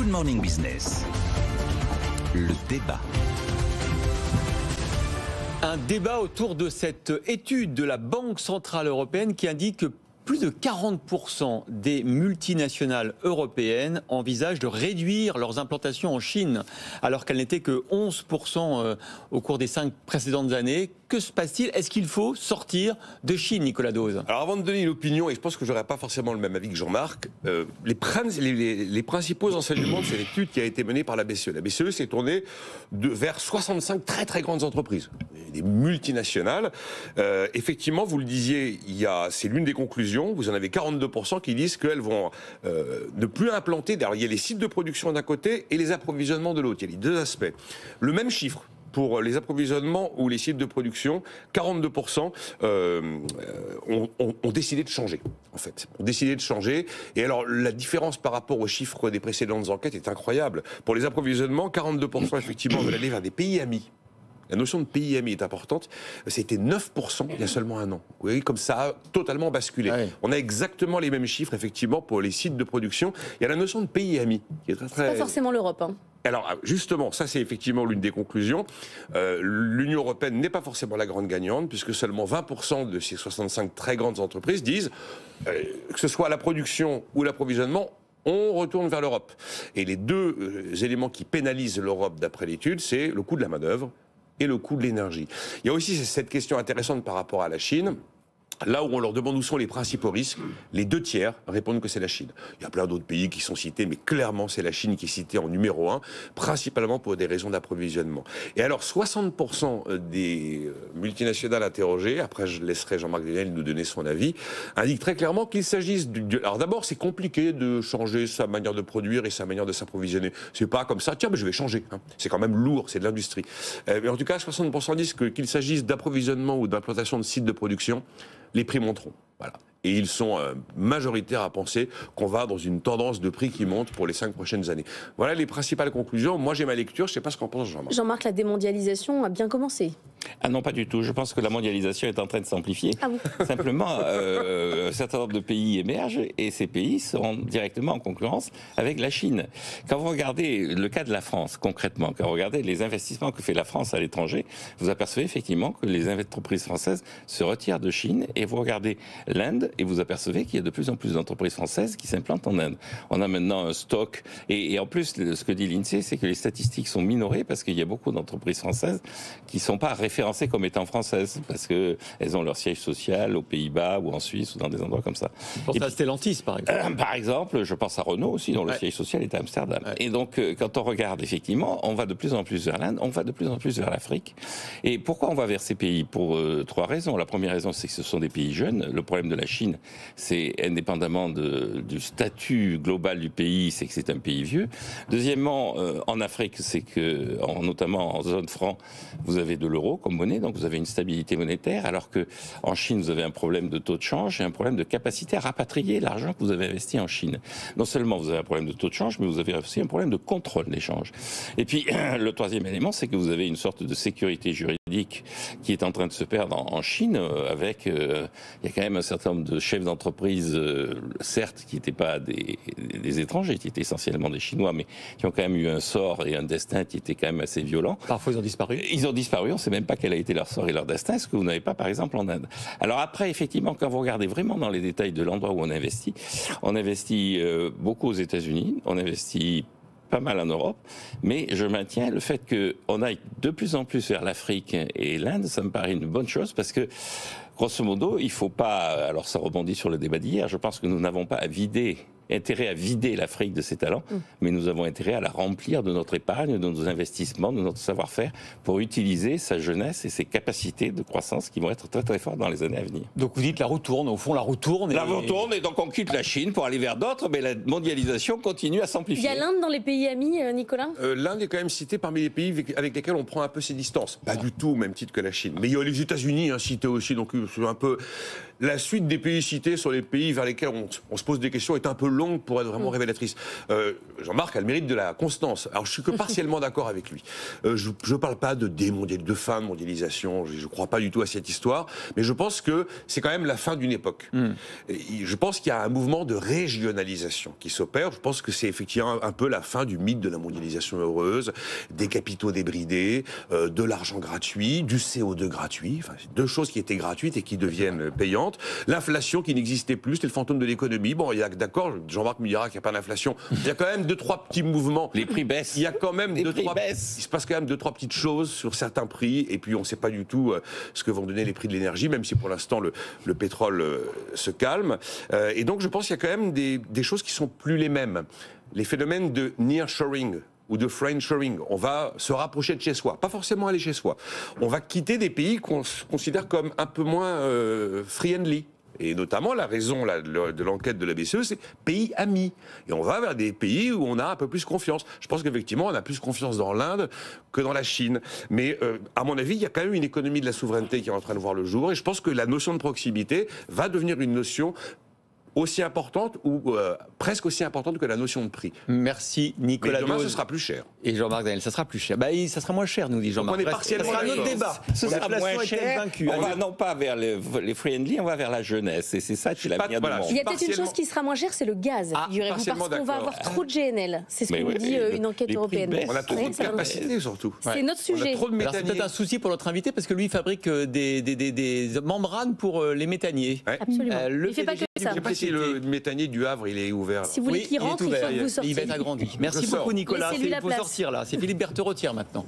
Good Morning Business. Le débat. Un débat autour de cette étude de la Banque Centrale Européenne qui indique que plus de 40% des multinationales européennes envisagent de réduire leurs implantations en Chine, alors qu'elles n'étaient que 11% au cours des 5 précédentes années. Que se passe-t-il? Est-ce qu'il faut sortir de Chine, Nicolas Dose? Alors avant de donner une opinion, et je pense que je n'aurai pas forcément le même avis que Jean-Marc, les principaux enseignements de cette étude qui a été menée par la BCE. La BCE s'est tournée vers 65 très très grandes entreprises, des multinationales. Effectivement, vous le disiez, c'est l'une des conclusions, vous en avez 42% qui disent qu'elles vont ne plus implanter, il y a les sites de production d'un côté et les approvisionnements de l'autre. Il y a les deux aspects. Le même chiffre pour les approvisionnements ou les sites de production, 42% ont décidé de changer, en fait. Ont décidé de changer. Et alors, la différence par rapport aux chiffres des précédentes enquêtes est incroyable. Pour les approvisionnements, 42% effectivement veulent aller vers des pays amis. La notion de pays amis est importante. C'était 9% il y a seulement un an. Vous voyez, comme ça a totalement basculé. Ouais. On a exactement les mêmes chiffres, effectivement, pour les sites de production. Il y a la notion de pays amis qui est très, très... Pas forcément l'Europe, hein. Alors justement, ça c'est effectivement l'une des conclusions. L'Union européenne n'est pas forcément la grande gagnante, puisque seulement 20% de ces 65 très grandes entreprises disent, que ce soit la production ou l'approvisionnement, on retourne vers l'Europe. Et les deux éléments qui pénalisent l'Europe d'après l'étude, c'est le coût de la main-d'œuvre et le coût de l'énergie. Il y a aussi cette question intéressante par rapport à la Chine. Là où on leur demande où sont les principaux risques, les 2 tiers répondent que c'est la Chine. Il y a plein d'autres pays qui sont cités, mais clairement c'est la Chine qui est citée en numéro 1, principalement pour des raisons d'approvisionnement. Et alors 60% des multinationales interrogées, après je laisserai Jean-Marc Daniel nous donner son avis, indiquent très clairement qu'il s'agisse Alors d'abord c'est compliqué de changer sa manière de produire et sa manière de s'approvisionner. C'est pas comme ça, tiens mais je vais changer. C'est quand même lourd, c'est de l'industrie. Mais en tout cas 60% disent qu'il s'agisse d'approvisionnement ou d'implantation de sites de production, les prix monteront. Voilà. Et ils sont majoritaires à penser qu'on va dans une tendance de prix qui monte pour les 5 prochaines années. Voilà les principales conclusions. Moi, j'ai ma lecture. Je ne sais pas ce qu'en pense Jean-Marc. Jean-Marc, la démondialisation a bien commencé. Ah non, pas du tout. Je pense que la mondialisation est en train de s'amplifier. Ah bon? Simplement, un certain nombre de pays émergent et ces pays seront directement en concurrence avec la Chine. Quand vous regardez le cas de la France, concrètement, quand vous regardez les investissements que fait la France à l'étranger, vous apercevez effectivement que les entreprises françaises se retirent de Chine et vous regardez l'Inde et vous apercevez qu'il y a de plus en plus d'entreprises françaises qui s'implantent en Inde. On a maintenant un stock et en plus, ce que dit l'INSEE, c'est que les statistiques sont minorées parce qu'il y a beaucoup d'entreprises françaises qui ne sont pas référencées comme étant françaises parce qu'elles ont leur siège social aux Pays-Bas ou en Suisse ou dans des endroits comme ça. Je pense à Stellantis, par exemple. Par exemple, je pense à Renault aussi, dont le siège social est à Amsterdam. Ouais. Et donc, quand on regarde, effectivement, on va de plus en plus vers l'Inde, on va de plus en plus vers l'Afrique. Et pourquoi on va vers ces pays? Pour 3 raisons. La première raison, c'est que ce sont des pays jeunes. Le problème de la Chine, c'est indépendamment du statut global du pays, c'est que c'est un pays vieux. Deuxièmement, en Afrique, c'est que, notamment en zone franc, vous avez de l'euro comme monnaie, donc vous avez une stabilité monétaire, alors que en Chine, vous avez un problème de taux de change et un problème de capacité à rapatrier l'argent que vous avez investi en Chine. Non seulement vous avez un problème de taux de change, mais vous avez aussi un problème de contrôle des changes. Et puis, le troisième élément, c'est que vous avez une sorte de sécurité juridique qui est en train de se perdre en Chine, avec, il y a quand même un certain nombre de chefs d'entreprise, certes, qui n'étaient pas des étrangers, qui étaient essentiellement des Chinois, mais qui ont quand même eu un sort et un destin qui était quand même assez violent. Parfois, ils ont disparu. Ils ont disparu, on ne sait même pas quel a été leur sort et leur destin, ce que vous n'avez pas, par exemple, en Inde. Alors après, effectivement, quand vous regardez vraiment dans les détails de l'endroit où on investit beaucoup aux États-Unis, on investit pas mal en Europe, mais je maintiens le fait qu'on aille de plus en plus vers l'Afrique et l'Inde, ça me paraît une bonne chose parce que grosso modo, il ne faut pas, alors ça rebondit sur le débat d'hier, je pense que nous n'avons pas intérêt à vider l'Afrique de ses talents, mais nous avons intérêt à la remplir de notre épargne, de nos investissements, de notre savoir-faire, pour utiliser sa jeunesse et ses capacités de croissance qui vont être très très fortes dans les années à venir. Donc vous dites la roue tourne, au fond la roue tourne. La roue tourne et donc on quitte la Chine pour aller vers d'autres, mais la mondialisation continue à s'amplifier. Il y a l'Inde dans les pays amis, Nicolas? L'Inde est quand même citée parmi les pays avec lesquels on prend un peu ses distances. Pas du tout au même titre que la Chine. Mais il y a les États-Unis cités aussi, donc c'est un peu... La suite des pays cités sur les pays vers lesquels on se pose des questions est un peu longue pour être vraiment révélatrice. Jean-Marc a le mérite de la constance. Alors je suis que partiellement d'accord avec lui. Je ne parle pas de fin de mondialisation, je ne crois pas du tout à cette histoire, mais je pense que c'est quand même la fin d'une époque. Et je pense qu'il y a un mouvement de régionalisation qui s'opère. Je pense que c'est effectivement un peu la fin du mythe de la mondialisation heureuse, des capitaux débridés, de l'argent gratuit, du CO2 gratuit, enfin, deux choses qui étaient gratuites et qui deviennent payantes. L'inflation qui n'existait plus, c'était le fantôme de l'économie. Bon, il y a, d'accord, Jean-Marc me dira qu'il n'y a pas d'inflation. Il y a quand même 2-3 petits mouvements. Les prix baissent. Il y a quand même il se passe quand même 2-3 petites choses sur certains prix, et puis on ne sait pas du tout ce que vont donner les prix de l'énergie, même si pour l'instant le pétrole se calme. Et donc je pense qu'il y a quand même des choses qui sont plus les mêmes. Les phénomènes de nearshoring ou de friendshoring. On va se rapprocher de chez soi, pas forcément aller chez soi. On va quitter des pays qu'on considère comme un peu moins friendly. Et notamment, la raison de l'enquête de la BCE, c'est pays amis. Et on va vers des pays où on a un peu plus confiance. Je pense qu'effectivement, on a plus confiance dans l'Inde que dans la Chine. Mais à mon avis, il y a quand même une économie de la souveraineté qui est en train de voir le jour. Et je pense que la notion de proximité va devenir une notion aussi importante ou presque aussi importante que la notion de prix. Merci Nicolas. Mais demain, Dose. ce sera plus cher. Et Jean-Marc Daniel, ça sera plus cher. Ça sera moins cher, nous dit Jean-Marc. On est partiellement ça sera un autre d'accord. débat. Ce sera L'inflation moins est-elle cher. vaincue? On va non pas vers les friendly, on va vers la jeunesse. Et c'est ça qui est l'avenir du monde. Il y a peut-être une chose qui sera moins chère, c'est le gaz, figurez-vous, parce partiellement qu'on va d'accord. avoir trop de GNL. C'est ce que nous dit une enquête les prix européenne. baissent. On a trop Oui, de ça va. capacité, surtout. C'est notre On a sujet. trop de Alors c'est méthaniers. peut-être un souci pour notre invité, parce que lui, il fabrique des membranes pour les méthaniers. Ouais. Absolument. Le Il fait pas que PDG ça. Je ne sais pas si le méthanier du Havre, il est ouvert. Si vous voulez qu'il rentre, il faut que vous Il va sortiez. être agrandi. Merci Je sors. beaucoup Nicolas. Laissez-lui Il la faut place. sortir là. C'est Philippe Berthe-Retière maintenant.